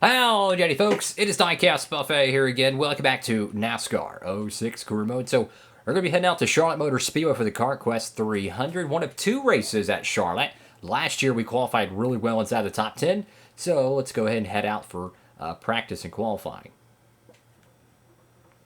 Howdy, folks. It is Diecast Buffet here again. Welcome back to NASCAR 06 Career Mode. So, we're going to be heading out to Charlotte Motor Speedway for the CarQuest 300. One of two races at Charlotte. Last year, we qualified really well inside the top 10. So, let's go ahead and head out for practice and qualifying.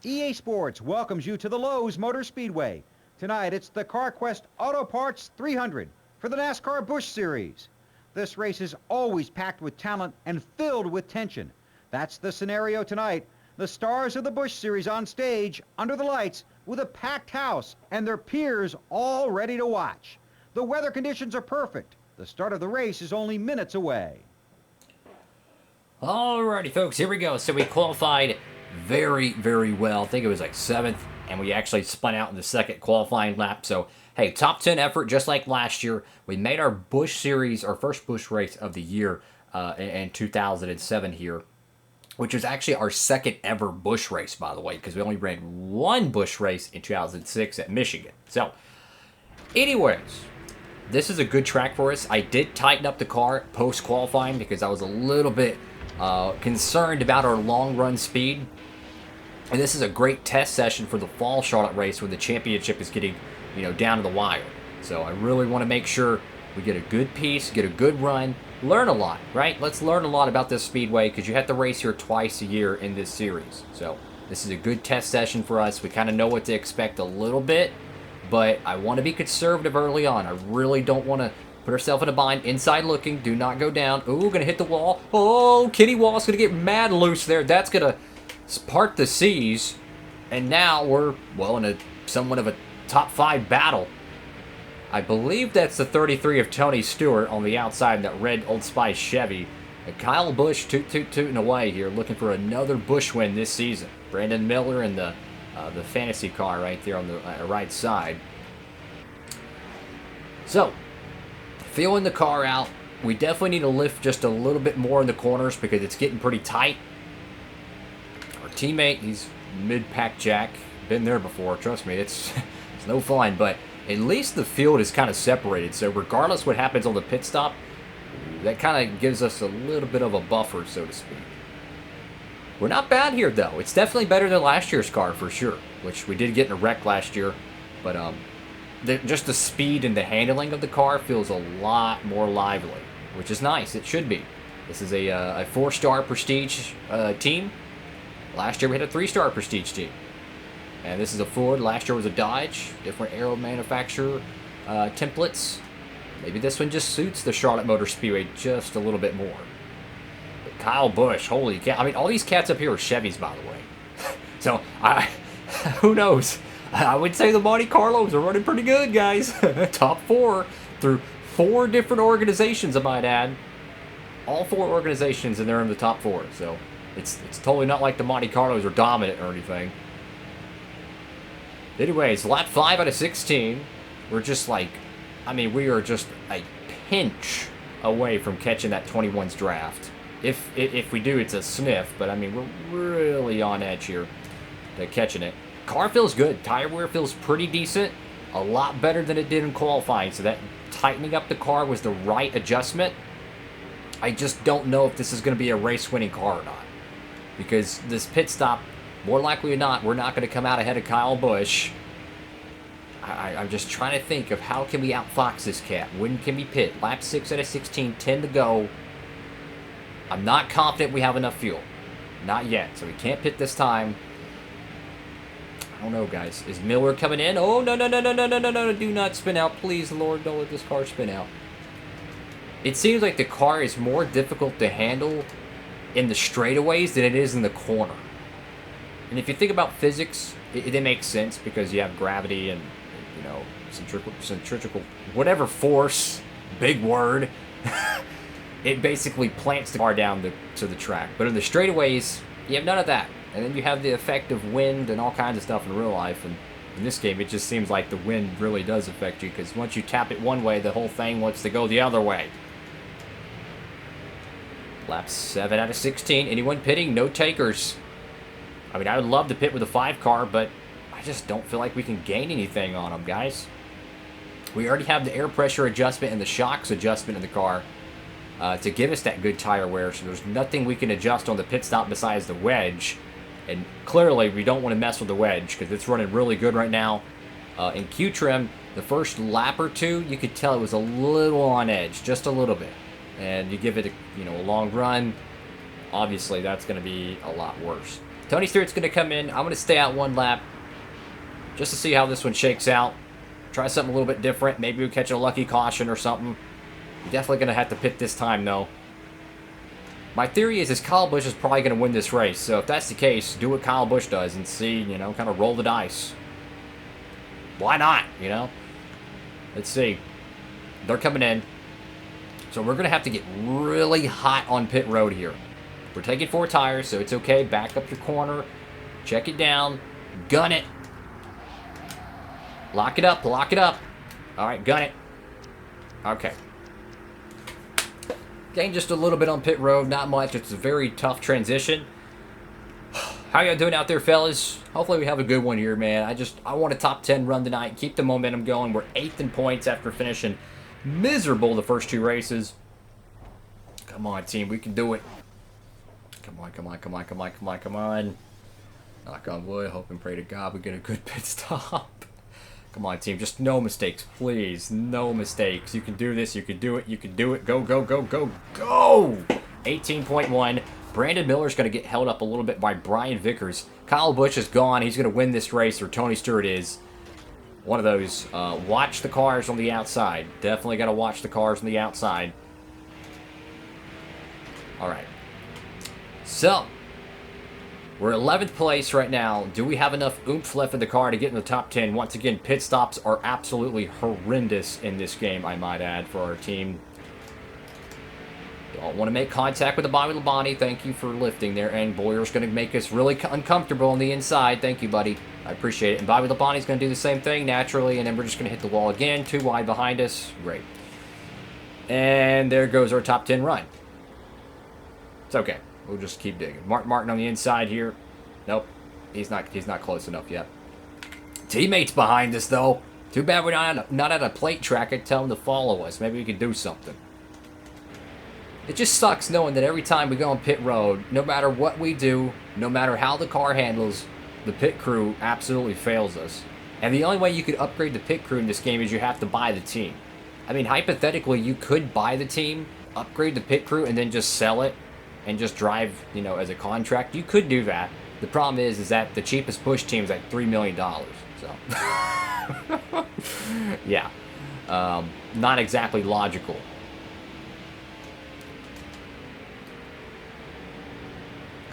EA Sports welcomes you to the Lowe's Motor Speedway. Tonight, it's the CarQuest Auto Parts 300 for the NASCAR Busch Series. This race is always packed with talent and filled with tension. That's the scenario tonight. The stars of the Busch Series on stage, under the lights, with a packed house and their peers all ready to watch. The weather conditions are perfect. The start of the race is only minutes away. Alrighty, folks, here we go. So we qualified very, very well. I think it was like 7th, and we actually spun out in the second qualifying lap. So, hey, top 10 effort just like last year. We made our Busch Series, our first Busch race of the year in 2007 here, which was actually our second ever Busch race, by the way, because we only ran one Busch race in 2006 at Michigan. So, anyways, this is a good track for us. I did tighten up the car post-qualifying because I was a little bit concerned about our long-run speed. And this is a great test session for the fall Charlotte race when the championship is getting, down to the wire. So I really want to make sure we get a good piece, get a good run, learn a lot, right? Let's learn a lot about this speedway because you have to race here twice a year in this series. So this is a good test session for us. We kind of know what to expect a little bit, but I want to be conservative early on. I really don't want to put ourselves in a bind. Inside looking, do not go down. Ooh, going to hit the wall. Oh, Kitty Wall's going to get mad loose there. That's going to part the seas. And now we're, well, in somewhat of a top 5 battle. I believe that's the 33 of Tony Stewart on the outside in that red Old Spice Chevy. And Kyle Busch tooting away here, looking for another Busch win this season. Brandon Miller in the fantasy car right there on the right side. So, feeling the car out. We definitely need to lift just a little bit more in the corners because it's getting pretty tight. Our teammate, he's mid-pack jack. Been there before, trust me, it's no fun, but at least the field is kind of separated, so regardless what happens on the pit stop, that kind of gives us a little bit of a buffer, so to speak. We're not bad here, though. It's definitely better than last year's car, for sure, which we did get in a wreck last year, but just the speed and the handling of the car feels a lot more lively, which is nice. It should be. This is a 4-star Prestige team. Last year we had a 3-star Prestige team. And this is a Ford. Last year was a Dodge. Different aero manufacturer templates. Maybe this one just suits the Charlotte Motor Speedway just a little bit more. But Kyle Busch, holy cow. I mean, all these cats up here are Chevys, by the way. So, who knows? I would say the Monte Carlos are running pretty good, guys. Top 4 through 4 different organizations, I might add. All 4 organizations, and they're in the top 4. So, it's totally not like the Monte Carlos are dominant or anything. Anyways, lap 5 out of 16. We're just like, we are just a pinch away from catching that 21's draft. If we do, it's a sniff, but we're really on edge here to catching it. Car feels good. Tire wear feels pretty decent. A lot better than it did in qualifying, so that tightening up the car was the right adjustment. I just don't know if this is going to be a race-winning car or not. Because this pit stop, more likely than not, we're not going to come out ahead of Kyle Busch. I'm just trying to think of how can we outfox this cat. When can we pit? Lap 6 out of 16, 10 to go. I'm not confident we have enough fuel. Not yet, so we can't pit this time. I don't know, guys. Is Miller coming in? Oh, no. Do not spin out. Please, Lord, don't let this car spin out. It seems like the car is more difficult to handle in the straightaways than it is in the corner. And if you think about physics, it makes sense because you have gravity and, centrifugal, whatever force, big word, it basically plants the car down to the track. But in the straightaways, you have none of that. And then you have the effect of wind and all kinds of stuff in real life. And in this game, it just seems like the wind really does affect you because once you tap it one way, the whole thing wants to go the other way. Lap 7 out of 16. Anyone pitting? No takers. I would love to pit with a 5 car, but I just don't feel like we can gain anything on them, guys. We already have the air pressure adjustment and the shocks adjustment in the car. to give us that good tire wear. So there's nothing we can adjust on the pit stop besides the wedge. And clearly, we don't want to mess with the wedge because it's running really good right now. In Q trim, the first lap or two, you could tell it was a little on edge, just a little bit. And you give it a long run, obviously that's going to be a lot worse. Tony Stewart's going to come in. I'm going to stay out one lap just to see how this one shakes out. Try something a little bit different. Maybe we catch a lucky caution or something. You're definitely going to have to pit this time, though. My theory is Kyle Busch is probably going to win this race. So if that's the case, do what Kyle Busch does and see, kind of roll the dice. Why not, Let's see. They're coming in. So we're going to have to get really hot on pit road here. We're taking 4 tires, so it's okay. Back up your corner. Check it down. Gun it. Lock it up. Lock it up. All right, gun it. Okay. Gained just a little bit on pit road, not much. It's a very tough transition. How y'all doing out there, fellas? Hopefully we have a good one here, man. I want a top 10 run tonight. Keep the momentum going. We're 8th in points after finishing miserable the first 2 races. Come on, team. We can do it. Come on, come on, come on, come on, come on, come on. Knock on wood. Hope and pray to God we get a good pit stop. Come on, team. Just no mistakes, please. No mistakes. You can do this. You can do it. You can do it. Go, go, go, go, go! 18.1. Brandon Miller's going to get held up a little bit by Brian Vickers. Kyle Busch is gone. He's going to win this race, or Tony Stewart is. One of those. Watch the cars on the outside. Definitely got to watch the cars on the outside. All right. So, we're 11th place right now. Do we have enough oomph left in the car to get in the top 10? Once again, pit stops are absolutely horrendous in this game, I might add, for our team. Don't want to make contact with the Bobby Labonte. Thank you for lifting there. And Boyer's going to make us really uncomfortable on the inside. Thank you, buddy. I appreciate it. And Bobby Labonte's going to do the same thing naturally. And then we're just going to hit the wall again. 2 wide behind us. Great. And there goes our top 10 run. It's okay. We'll just keep digging. Mark Martin on the inside here. Nope. He's not close enough yet. Teammates behind us, though. Too bad we're not at a plate track. I'd tell them to follow us. Maybe we could do something. It just sucks knowing that every time we go on pit road, no matter what we do, no matter how the car handles, the pit crew absolutely fails us. And the only way you could upgrade the pit crew in this game is you have to buy the team. I mean, hypothetically, you could buy the team, upgrade the pit crew, and then just sell it and just drive, as a contract. You could do that. The problem is that the cheapest Busch team is like $3 million. So, yeah, not exactly logical.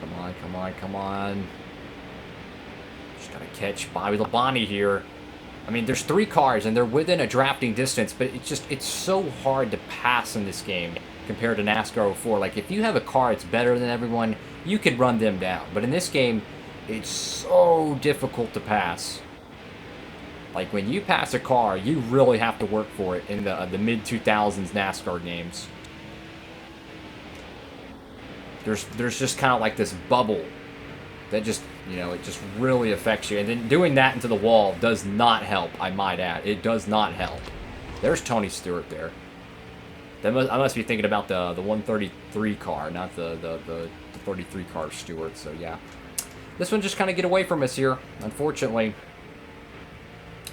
Come on, come on, come on. Just gotta catch Bobby Labonte here. I mean, there's 3 cars, and they're within a drafting distance, but it's so hard to pass in this game compared to NASCAR 04. Like, if you have a car that's better than everyone, you could run them down. But in this game, it's so difficult to pass. Like, when you pass a car, you really have to work for it in the mid-2000s NASCAR games. There's just kind of like this bubble that just, it just really affects you. And then doing that into the wall does not help, I might add. It does not help. There's Tony Stewart there. I must be thinking about the 133 car, not the 33 car Stewart. So, yeah. This one just kind of get away from us here, unfortunately.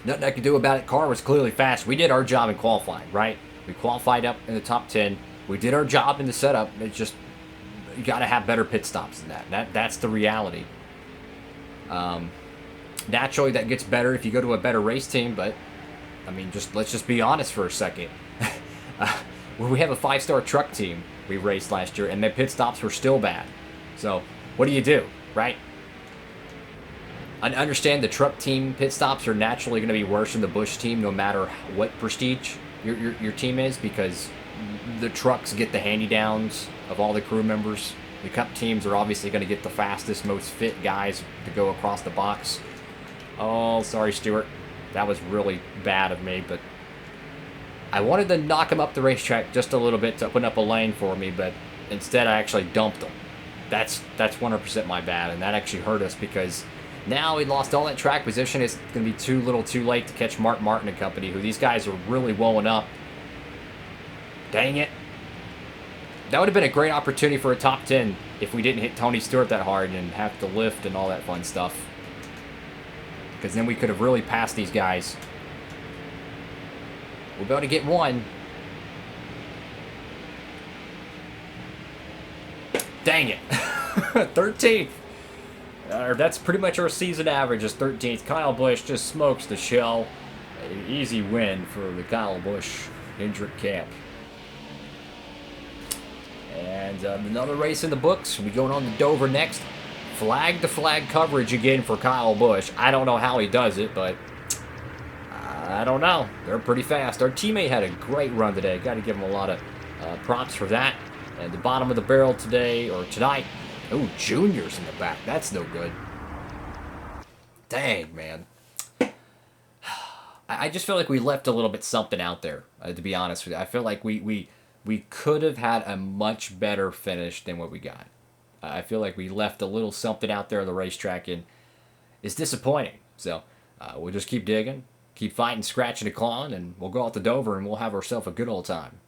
Nothing I could do about it. Car was clearly fast. We did our job in qualifying, right? We qualified up in the top 10. We did our job in the setup. It's just, you got to have better pit stops than that. That's the reality. Naturally, that gets better if you go to a better race team, but, I mean, let's just be honest for a second. We have a 5-star truck team we raced last year, and their pit stops were still bad. So, what do, right? I understand the truck team pit stops are naturally going to be worse than the Busch team, no matter what prestige your team is, because the trucks get the hand-me-downs of all the crew members. The Cup teams are obviously going to get the fastest, most fit guys to go across the box. Oh, sorry, Stewart. That was really bad of me, but I wanted to knock him up the racetrack just a little bit to open up a lane for me, but instead I actually dumped him. That's 100% my bad, and that actually hurt us because now we lost all that track position. It's going to be too late to catch Mark Martin and company, who these guys are really blowing up. Dang it. That would have been a great opportunity for a top 10 if we didn't hit Tony Stewart that hard and have to lift and all that fun stuff. Because then we could have really passed these guys. We'll be able to get one. Dang it. 13th. That's pretty much our season average is 13th. Kyle Busch just smokes the shell. An easy win for the Kyle Busch Hendrick camp. And another race in the books. We'll be going on to Dover next. Flag-to-flag coverage again for Kyle Busch. I don't know how he does it, but I don't know. They're pretty fast. Our teammate had a great run today. Got to give him a lot of props for that. And the bottom of the barrel today, or tonight. Oh, Junior's in the back. That's no good. Dang, man. I just feel like we left a little bit something out there, to be honest with you. I feel like we could have had a much better finish than what we got. I feel like we left a little something out there on the racetrack, and it's disappointing. So we'll just keep digging, keep fighting, scratching, and clawing, and we'll go out to Dover, and we'll have ourselves a good old time.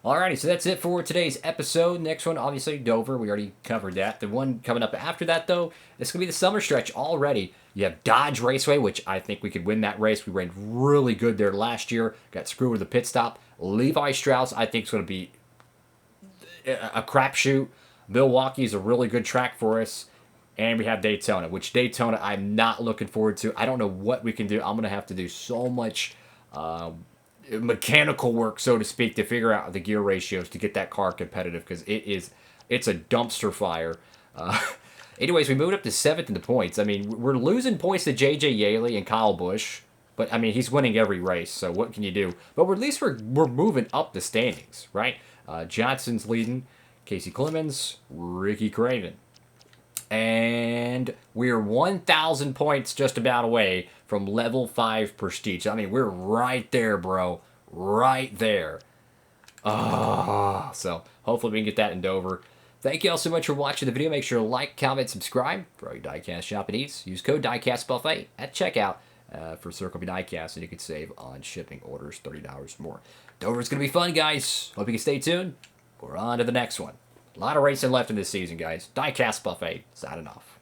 Alrighty, so that's it for today's episode. Next one, obviously, Dover. We already covered that. The one coming up after that, though, it's going to be the summer stretch already. You have Dodge Raceway, which I think we could win that race. We ran really good there last year. Got screwed with a pit stop. Levi Strauss, I think, is going to be a crapshoot. Milwaukee is a really good track for us. And we have Daytona, which Daytona I'm not looking forward to. I don't know what we can do. I'm going to have to do so much mechanical work, so to speak, to figure out the gear ratios to get that car competitive, because it's a dumpster fire. Anyways, we moved up to 7th in the points. I mean, we're losing points to J.J. Yaley and Kyle Busch, but I mean, he's winning every race, so what can you do? But at least we're moving up the standings, right? Johnson's leading, Casey Clemens, Ricky Craven. And we're 1,000 points just about away from level 5 prestige. I mean, we're right there, bro. Right there. So hopefully we can get that in Dover. Thank you all so much for watching the video. Make sure to like, comment, subscribe for all your diecast shopping needs. Use code DIECASTBuffet at checkout for Circle B Diecast, and you can save on shipping orders $30 more. Dover's going to be fun, guys. Hope you can stay tuned. We're on to the next one. A lot of racing left in this season, guys. Diecast Buffet signing off.